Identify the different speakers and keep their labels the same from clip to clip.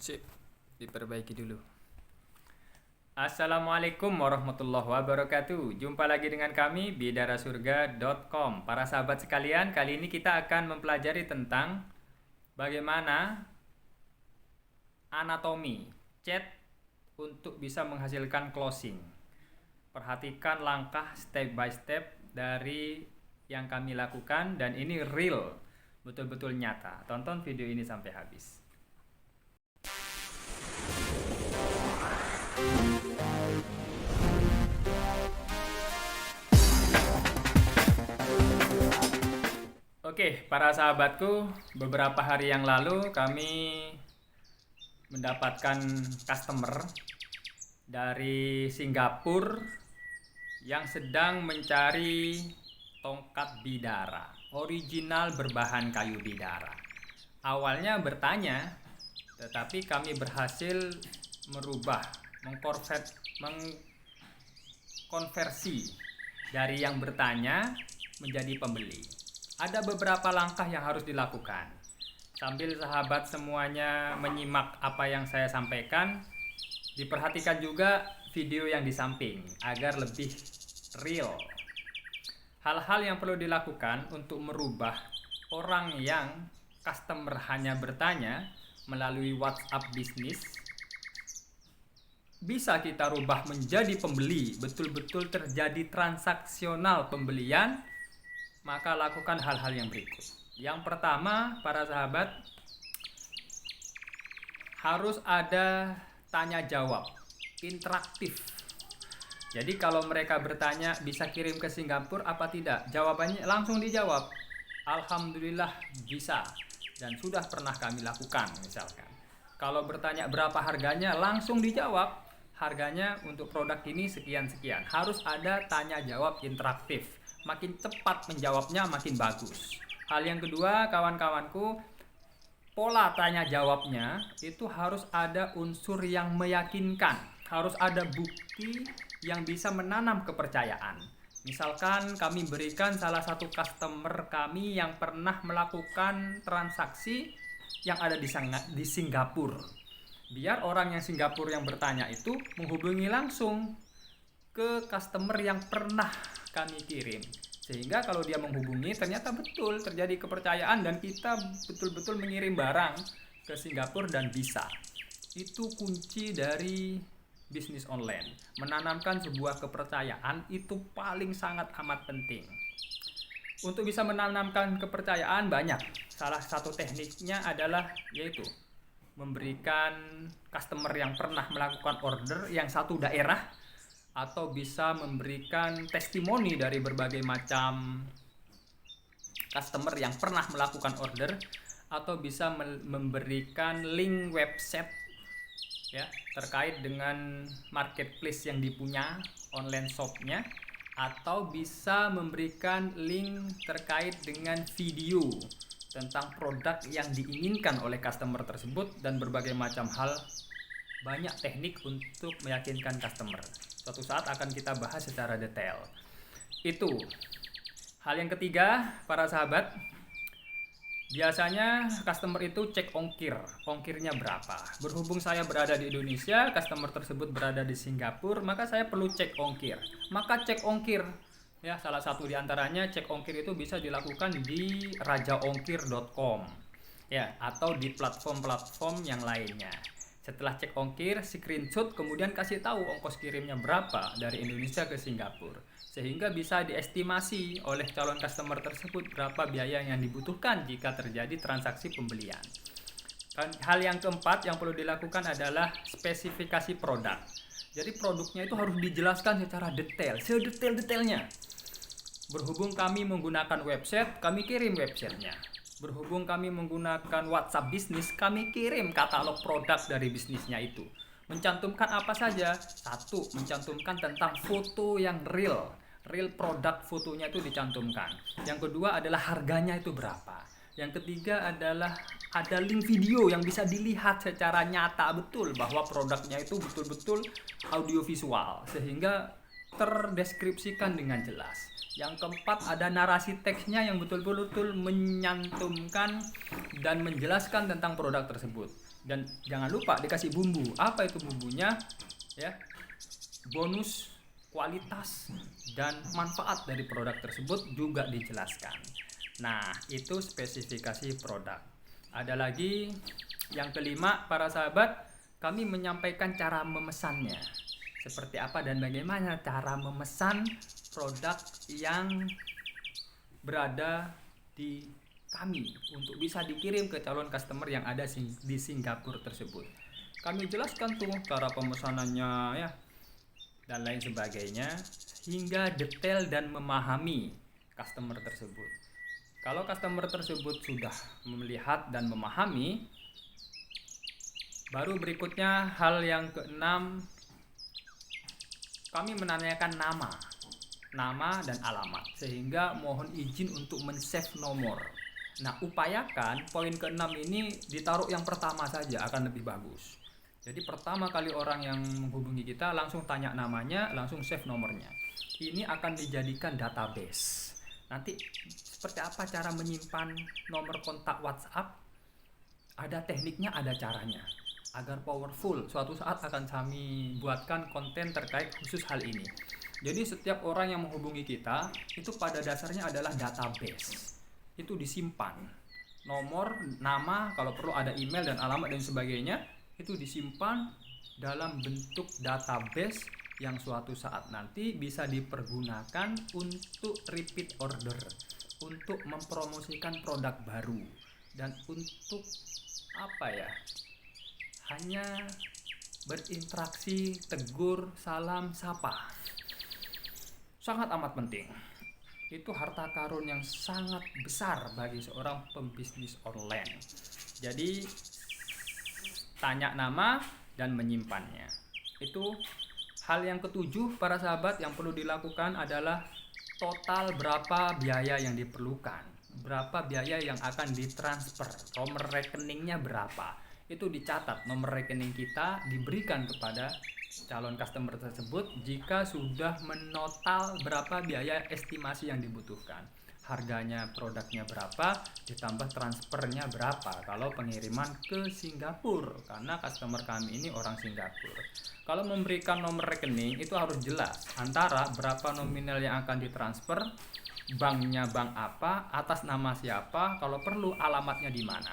Speaker 1: Sip, diperbaiki dulu. Assalamualaikum warahmatullahi wabarakatuh. Jumpa lagi dengan kami bidarasurga.com. Para sahabat sekalian, kali ini kita akan mempelajari tentang bagaimana anatomi chat untuk bisa menghasilkan closing. Perhatikan langkah step by step dari yang kami lakukan, dan ini real, betul-betul nyata. Tonton video ini sampai habis. Oke, para sahabatku, beberapa hari yang lalu kami mendapatkan customer dari Singapura yang sedang mencari tongkat bidara original berbahan kayu bidara. Awalnya bertanya, tetapi kami berhasil merubah, mengkonversi dari yang bertanya menjadi pembeli. Ada beberapa langkah yang harus dilakukan. Sambil sahabat semuanya menyimak apa yang saya sampaikan, diperhatikan juga video yang di samping agar lebih real. Hal-hal yang perlu dilakukan untuk merubah orang yang customer hanya bertanya melalui WhatsApp bisnis, bisa kita rubah menjadi pembeli, betul-betul terjadi transaksional pembelian. Maka lakukan hal-hal yang berikut. Yang pertama, para sahabat, harus ada tanya jawab interaktif. Jadi kalau mereka bertanya bisa kirim ke Singapura apa tidak, jawabannya langsung dijawab, alhamdulillah bisa dan sudah pernah kami lakukan. Misalkan kalau bertanya berapa harganya, langsung dijawab, harganya untuk produk ini sekian-sekian. Harus ada tanya jawab interaktif. Makin cepat menjawabnya makin bagus. Hal yang kedua, kawan-kawanku, pola tanya jawabnya itu harus ada unsur yang meyakinkan. Harus ada bukti yang bisa menanam kepercayaan. Misalkan kami berikan salah satu customer kami yang pernah melakukan transaksi yang ada di Singapura. Biar orang yang Singapura yang bertanya itu menghubungi langsung ke customer yang pernah kami kirim, sehingga kalau dia menghubungi ternyata betul terjadi kepercayaan dan kita betul-betul mengirim barang ke Singapura dan bisa. Itu kunci dari bisnis online. Menanamkan sebuah kepercayaan itu paling sangat amat penting. Untuk bisa menanamkan kepercayaan banyak. Salah satu tekniknya adalah yaitu memberikan customer yang pernah melakukan order yang satu daerah, atau bisa memberikan testimoni dari berbagai macam customer yang pernah melakukan order, atau bisa memberikan link website ya terkait dengan marketplace yang dipunya online shopnya, atau bisa memberikan link terkait dengan video tentang produk yang diinginkan oleh customer tersebut, dan berbagai macam hal. Banyak teknik untuk meyakinkan customer. Suatu saat akan kita bahas secara detail. Itu. Hal yang ketiga, para sahabat, biasanya customer itu cek ongkir. Ongkirnya berapa? Berhubung saya berada di Indonesia, customer tersebut berada di Singapura, maka saya perlu cek ongkir. Maka cek ongkir, ya, salah satu di antaranya cek ongkir itu bisa dilakukan di rajaongkir.com, ya, atau di platform-platform yang lainnya. Setelah cek ongkir, screenshot, kemudian kasih tahu ongkos kirimnya berapa dari Indonesia ke Singapura, sehingga bisa diestimasi oleh calon customer tersebut berapa biaya yang dibutuhkan jika terjadi transaksi pembelian. Hal yang keempat yang perlu dilakukan adalah spesifikasi produk. Jadi produknya itu harus dijelaskan secara detail, sedetail-detailnya. Berhubung kami menggunakan website, kami kirim websitenya. Berhubung kami menggunakan WhatsApp bisnis, kami kirim katalog produk dari bisnisnya itu. Mencantumkan apa saja? Satu, mencantumkan tentang foto yang real produk, fotonya itu dicantumkan. Yang kedua adalah harganya itu berapa. Yang ketiga adalah ada link video yang bisa dilihat secara nyata betul bahwa produknya itu betul-betul audiovisual, sehingga terdeskripsikan dengan jelas. Yang keempat, ada narasi teksnya yang betul-betul menyantumkan dan menjelaskan tentang produk tersebut. Dan jangan lupa dikasih bumbu. Apa itu bumbunya? Ya, bonus, kualitas, dan manfaat dari produk tersebut juga dijelaskan. Nah, itu spesifikasi produk. Ada lagi yang kelima, para sahabat, kami menyampaikan cara memesannya. Seperti apa dan bagaimana cara memesan produk yang berada di kami untuk bisa dikirim ke calon customer yang ada di Singapura tersebut. Kami jelaskan tuh cara pemesanannya ya dan lain sebagainya hingga detail dan memahami customer tersebut. Kalau customer tersebut sudah melihat dan memahami, baru berikutnya hal yang keenam, kami menanyakan nama dan alamat, sehingga mohon izin untuk men-save nomor. Nah, upayakan poin keenam ini ditaruh yang pertama saja akan lebih bagus. Jadi pertama kali orang yang menghubungi kita langsung tanya namanya, langsung save nomornya. Ini akan dijadikan database. Nanti seperti apa cara menyimpan nomor kontak WhatsApp? Ada tekniknya, ada caranya. Agar powerful, suatu saat akan kami buatkan konten terkait khusus hal ini. Jadi setiap orang yang menghubungi kita itu pada dasarnya adalah database. Itu disimpan. Nomor, nama, kalau perlu ada email dan alamat dan sebagainya, itu disimpan dalam bentuk database yang suatu saat nanti bisa dipergunakan untuk repeat order, untuk mempromosikan produk baru, dan untuk hanya berinteraksi, tegur, salam, sapa. Sangat amat penting. Itu harta karun yang sangat besar bagi seorang pembisnis online. Jadi tanya nama dan menyimpannya. Itu hal yang ketujuh, para sahabat, yang perlu dilakukan adalah total berapa biaya yang diperlukan, berapa biaya yang akan ditransfer, nomor rekeningnya berapa. Itu dicatat, nomor rekening kita diberikan kepada calon customer tersebut jika sudah menotal berapa biaya estimasi yang dibutuhkan. Harganya, produknya berapa, ditambah transfernya berapa kalau pengiriman ke Singapura, karena customer kami ini orang Singapura. Kalau memberikan nomor rekening itu harus jelas antara berapa nominal yang akan ditransfer, banknya bank apa, atas nama siapa, kalau perlu alamatnya di mana.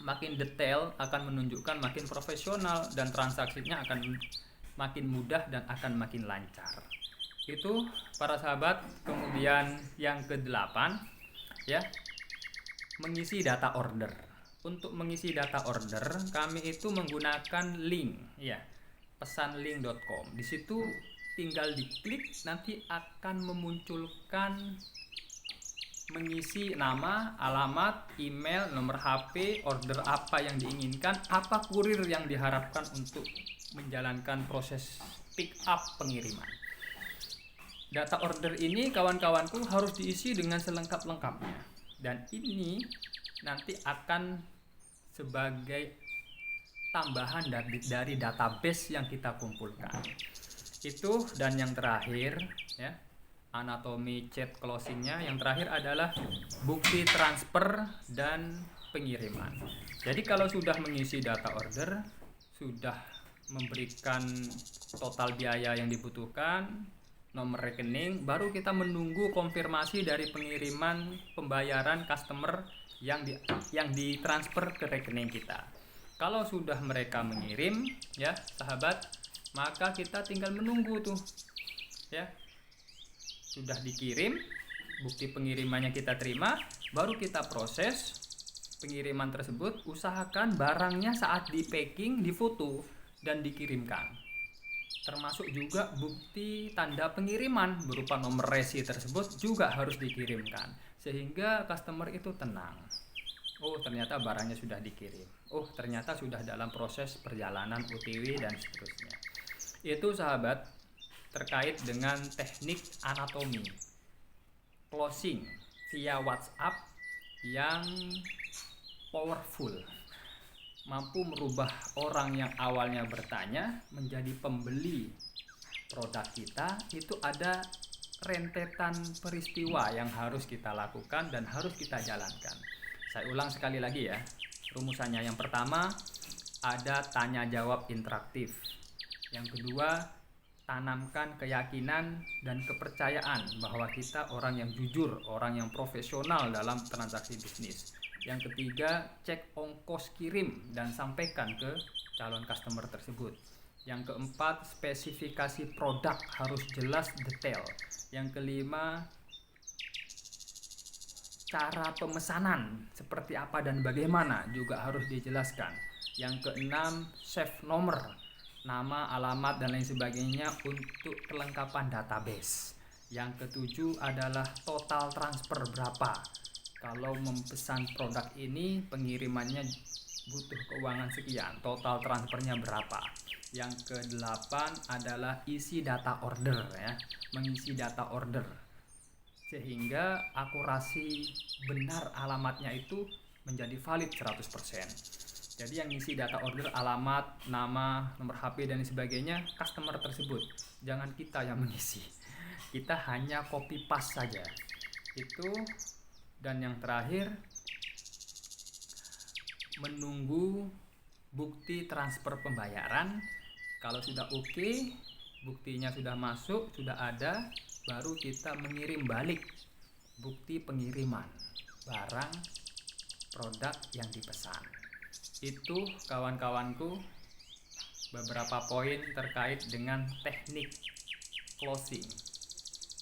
Speaker 1: Makin detail akan menunjukkan makin profesional dan transaksinya akan makin mudah dan akan makin lancar. Itu para sahabat. Kemudian yang ke-8 ya, mengisi data order. Untuk mengisi data order kami itu menggunakan link ya, pesanlink.com. Di situ tinggal diklik, nanti akan memunculkan mengisi nama, alamat, email, nomor HP, order apa yang diinginkan, apa kurir yang diharapkan untuk menjalankan proses pick up pengiriman. Data order ini kawan-kawanku harus diisi dengan selengkap-lengkapnya. Dan ini nanti akan sebagai tambahan dari database yang kita kumpulkan. Itu, dan yang terakhir ya, anatomi chat closingnya yang terakhir adalah bukti transfer dan pengiriman. Jadi kalau sudah mengisi data order, sudah memberikan total biaya yang dibutuhkan, nomor rekening, baru kita menunggu konfirmasi dari pengiriman pembayaran customer yang ditransfer ke rekening kita. Kalau sudah mereka mengirim ya sahabat, maka kita tinggal menunggu tuh ya, sudah dikirim, bukti pengirimannya kita terima, baru kita proses pengiriman tersebut. Usahakan barangnya saat di packing difoto dan dikirimkan, termasuk juga bukti tanda pengiriman berupa nomor resi tersebut juga harus dikirimkan, sehingga customer itu tenang. Oh, ternyata barangnya sudah dikirim, oh ternyata sudah dalam proses perjalanan OTW dan seterusnya. Itu sahabat terkait dengan teknik anatomi closing via WhatsApp yang powerful, mampu merubah orang yang awalnya bertanya menjadi pembeli produk kita. Itu ada rentetan peristiwa yang harus kita lakukan dan harus kita jalankan. Saya ulang sekali lagi ya, rumusannya. Yang pertama, ada tanya jawab interaktif. Yang kedua, tanamkan keyakinan dan kepercayaan bahwa kita orang yang jujur, orang yang profesional dalam transaksi bisnis. Yang ketiga, cek ongkos kirim dan sampaikan ke calon customer tersebut. Yang keempat, spesifikasi produk harus jelas detail. Yang kelima, cara pemesanan seperti apa dan bagaimana juga harus dijelaskan. Yang keenam, save nomor, nama, alamat, dan lain sebagainya untuk kelengkapan database. Yang ketujuh adalah total transfer berapa. Kalau memesan produk ini pengirimannya butuh keuangan sekian, total transfernya berapa. Yang kedelapan adalah isi data order ya, mengisi data order sehingga akurasi benar alamatnya itu menjadi valid 100%. Jadi yang ngisi data order, alamat, nama, nomor HP dan sebagainya customer tersebut, jangan kita yang mengisi. Kita hanya copy paste saja. Itu. Dan yang terakhir, menunggu bukti transfer pembayaran. Kalau sudah oke, buktinya sudah masuk, sudah ada, baru kita mengirim balik bukti pengiriman barang produk yang dipesan. Itu kawan-kawanku beberapa poin terkait dengan teknik closing,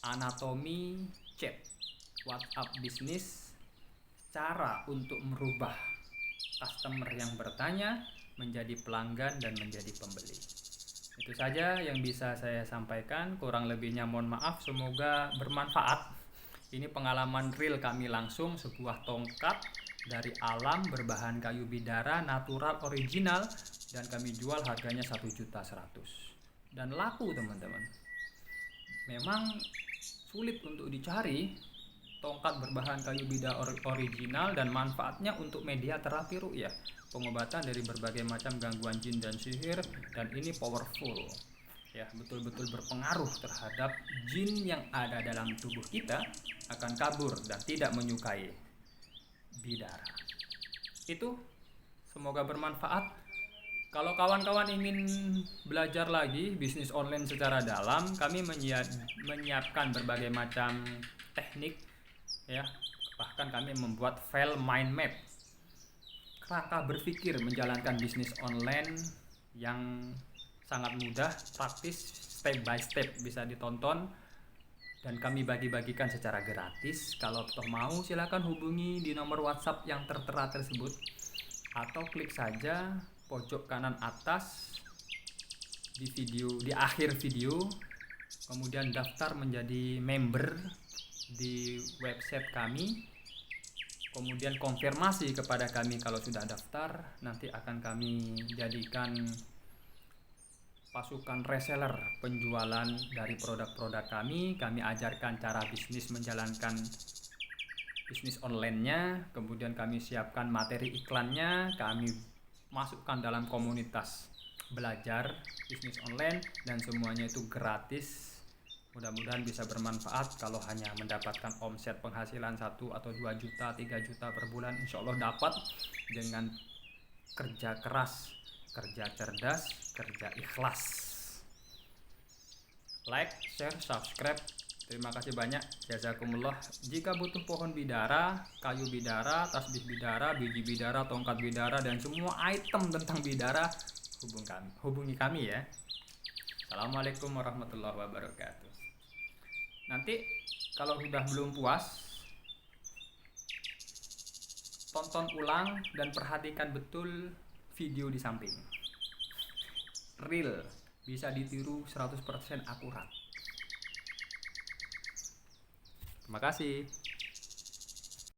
Speaker 1: anatomi chat WhatsApp bisnis, cara untuk merubah customer yang bertanya menjadi pelanggan dan menjadi pembeli. Itu saja yang bisa saya sampaikan, kurang lebihnya mohon maaf, semoga bermanfaat. Ini pengalaman real kami langsung, sebuah tongkat dari alam berbahan kayu bidara natural original dan kami jual harganya 1.100.000 dan laku teman-teman. Memang sulit untuk dicari tongkat berbahan kayu bidara original dan manfaatnya untuk media terapi ruqyah, pengobatan dari berbagai macam gangguan jin dan sihir, dan ini powerful ya, betul-betul berpengaruh terhadap jin yang ada dalam tubuh kita, akan kabur dan tidak menyukai bidara. Itu semoga bermanfaat. Kalau kawan-kawan ingin belajar lagi bisnis online secara dalam, kami menyiapkan berbagai macam teknik ya, bahkan kami membuat file mind map kerangka berpikir menjalankan bisnis online yang sangat mudah, praktis, step by step, bisa ditonton dan kami bagi-bagikan secara gratis. Kalau mau silakan hubungi di nomor WhatsApp yang tertera tersebut atau klik saja pojok kanan atas di akhir video, kemudian daftar menjadi member di website kami, kemudian konfirmasi kepada kami kalau sudah daftar. Nanti akan kami jadikan pasukan reseller penjualan dari produk-produk kami. Kami ajarkan cara bisnis menjalankan bisnis online-nya, kemudian kami siapkan materi iklannya, kami masukkan dalam komunitas belajar bisnis online dan semuanya itu gratis. Mudah-mudahan bisa bermanfaat. Kalau hanya mendapatkan omset penghasilan 1 atau 2 juta, 3 juta per bulan, insya Allah dapat dengan kerja keras, kerja cerdas, kerja ikhlas. Like, share, subscribe. Terima kasih banyak. Jazakumullah. Jika butuh pohon bidara, kayu bidara, tasbih bidara, biji bidara, tongkat bidara, dan semua item tentang bidara, hubungi kami ya. Assalamualaikum warahmatullahi wabarakatuh. Nanti kalau sudah belum puas, tonton ulang dan perhatikan betul video di samping. Real, bisa ditiru 100% akurat. Terima kasih.